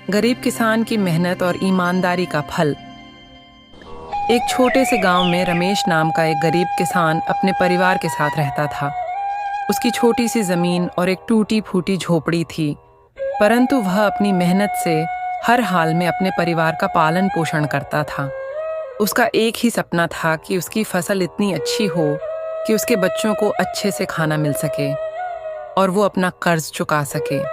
गरीब किसान की मेहनत और ईमानदारी का फल। एक छोटे से गांव में रमेश नाम का एक गरीब किसान अपने परिवार के साथ रहता था। उसकी छोटी सी जमीन और एक टूटी फूटी झोपड़ी थी, परंतु वह अपनी मेहनत से हर हाल में अपने परिवार का पालन पोषण करता था। उसका एक ही सपना था कि उसकी फसल इतनी अच्छी हो कि उसके बच्चों को अच्छे से खाना मिल सके और वो अपना कर्ज चुका सके।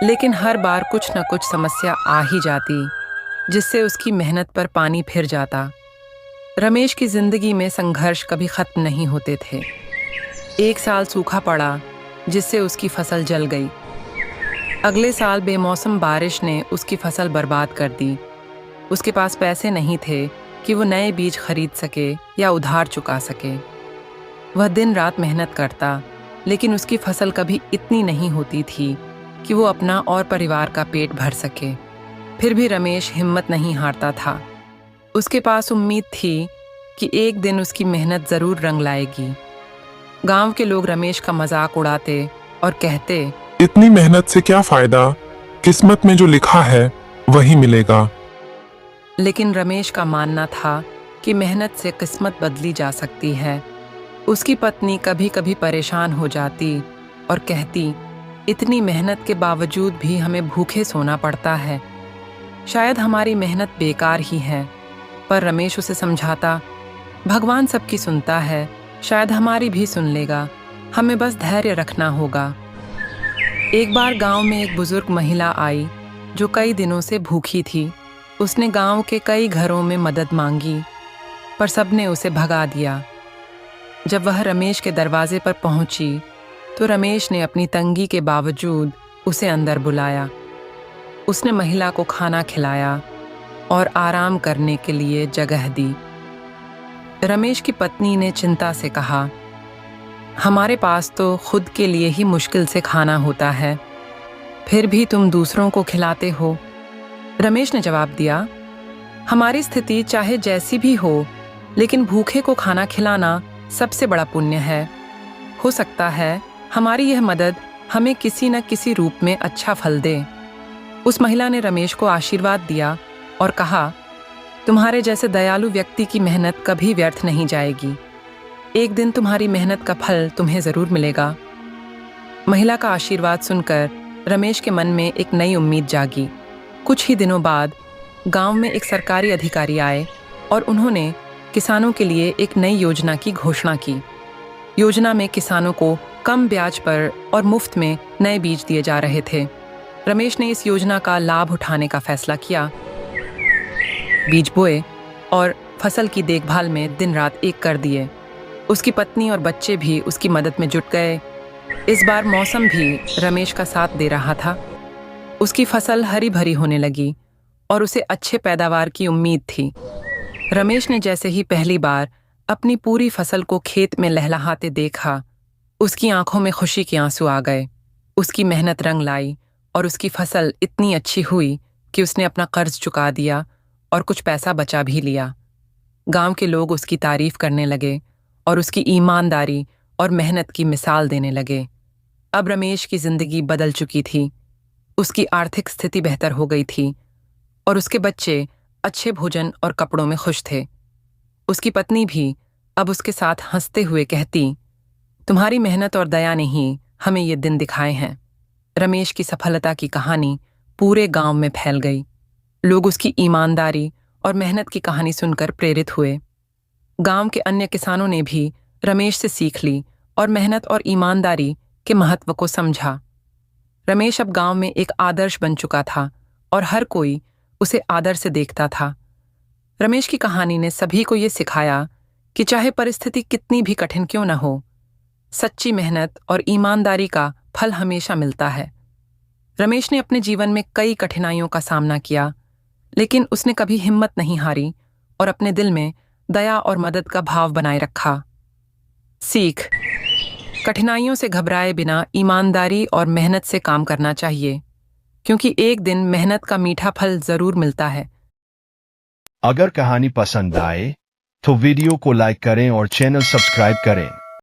लेकिन हर बार कुछ न कुछ समस्या आ ही जाती, जिससे उसकी मेहनत पर पानी फिर जाता। रमेश की जिंदगी में संघर्ष कभी खत्म नहीं होते थे। एक साल सूखा पड़ा, जिससे उसकी फसल जल गई। अगले साल बेमौसम बारिश ने उसकी फसल बर्बाद कर दी। उसके पास पैसे नहीं थे कि वो नए बीज खरीद सके या उधार चुका सके। वह दिन रात मेहनत करता, लेकिन उसकी फसल कभी इतनी नहीं होती थी कि वो अपना और परिवार का पेट भर सके। फिर भी रमेश हिम्मत नहीं हारता था। उसके पास उम्मीद थी कि एक दिन उसकी मेहनत ज़रूर रंग लाएगी। गांव के लोग रमेश का मजाक उड़ाते और कहते, इतनी मेहनत से क्या फायदा, किस्मत में जो लिखा है वही मिलेगा। लेकिन रमेश का मानना था कि मेहनत से किस्मत बदली जा सकती है। उसकी पत्नी कभी कभी परेशान हो जाती और कहती, इतनी मेहनत के बावजूद भी हमें भूखे सोना पड़ता है, शायद हमारी मेहनत बेकार ही है। पर रमेश उसे समझाता, भगवान सबकी सुनता है, शायद हमारी भी सुन लेगा, हमें बस धैर्य रखना होगा। एक बार गांव में एक बुजुर्ग महिला आई जो कई दिनों से भूखी थी। उसने गांव के कई घरों में मदद मांगी, पर सबने उसे भगा दिया। जब वह रमेश के दरवाजे पर पहुंची तो रमेश ने अपनी तंगी के बावजूद उसे अंदर बुलाया। उसने महिला को खाना खिलाया और आराम करने के लिए जगह दी। रमेश की पत्नी ने चिंता से कहा, हमारे पास तो खुद के लिए ही मुश्किल से खाना होता है, फिर भी तुम दूसरों को खिलाते हो। रमेश ने जवाब दिया, हमारी स्थिति चाहे जैसी भी हो, लेकिन भूखे को खाना खिलाना सबसे बड़ा पुण्य है। हो सकता है हमारी यह मदद हमें किसी न किसी रूप में अच्छा फल दे। उस महिला ने रमेश को आशीर्वाद दिया और कहा, तुम्हारे जैसे दयालु व्यक्ति की मेहनत कभी व्यर्थ नहीं जाएगी। एक दिन तुम्हारी मेहनत का फल तुम्हें जरूर मिलेगा। महिला का आशीर्वाद सुनकर रमेश के मन में एक नई उम्मीद जागी। कुछ ही दिनों बाद गांव में एक सरकारी अधिकारी आए और उन्होंने किसानों के लिए एक नई योजना की घोषणा की। योजना में किसानों को कम ब्याज पर और मुफ्त में नए बीज दिए जा रहे थे। रमेश ने इस योजना का लाभ उठाने का फैसला किया। बीज बोए और फसल की देखभाल में दिन रात एक कर दिए। उसकी पत्नी और बच्चे भी उसकी मदद में जुट गए। इस बार मौसम भी रमेश का साथ दे रहा था। उसकी फसल हरी भरी होने लगी और उसे अच्छे पैदावार की उम्मीद थी। रमेश ने जैसे ही पहली बार अपनी पूरी फसल को खेत में लहलहाते देखा, उसकी आंखों में खुशी के आंसू आ गए। उसकी मेहनत रंग लाई और उसकी फसल इतनी अच्छी हुई कि उसने अपना कर्ज चुका दिया और कुछ पैसा बचा भी लिया। गांव के लोग उसकी तारीफ करने लगे और उसकी ईमानदारी और मेहनत की मिसाल देने लगे। अब रमेश की जिंदगी बदल चुकी थी। उसकी आर्थिक स्थिति बेहतर हो गई थी और उसके बच्चे अच्छे भोजन और कपड़ों में खुश थे। उसकी पत्नी भी अब उसके साथ हंसते हुए कहती, तुम्हारी मेहनत और दया ने ही हमें ये दिन दिखाए हैं। रमेश की सफलता की कहानी पूरे गांव में फैल गई। लोग उसकी ईमानदारी और मेहनत की कहानी सुनकर प्रेरित हुए। गांव के अन्य किसानों ने भी रमेश से सीख ली और मेहनत और ईमानदारी के महत्व को समझा। रमेश अब गांव में एक आदर्श बन चुका था और हर कोई उसे आदर से देखता था। रमेश की कहानी ने सभी को ये सिखाया कि चाहे परिस्थिति कितनी भी कठिन क्यों न हो, सच्ची मेहनत और ईमानदारी का फल हमेशा मिलता है। रमेश ने अपने जीवन में कई कठिनाइयों का सामना किया, लेकिन उसने कभी हिम्मत नहीं हारी और अपने दिल में दया और मदद का भाव बनाए रखा। सीख: कठिनाइयों से घबराए बिना ईमानदारी और मेहनत से काम करना चाहिए, क्योंकि एक दिन मेहनत का मीठा फल जरूर मिलता है। अगर कहानी पसंद आए तो वीडियो को लाइक करें और चैनल सब्सक्राइब करें।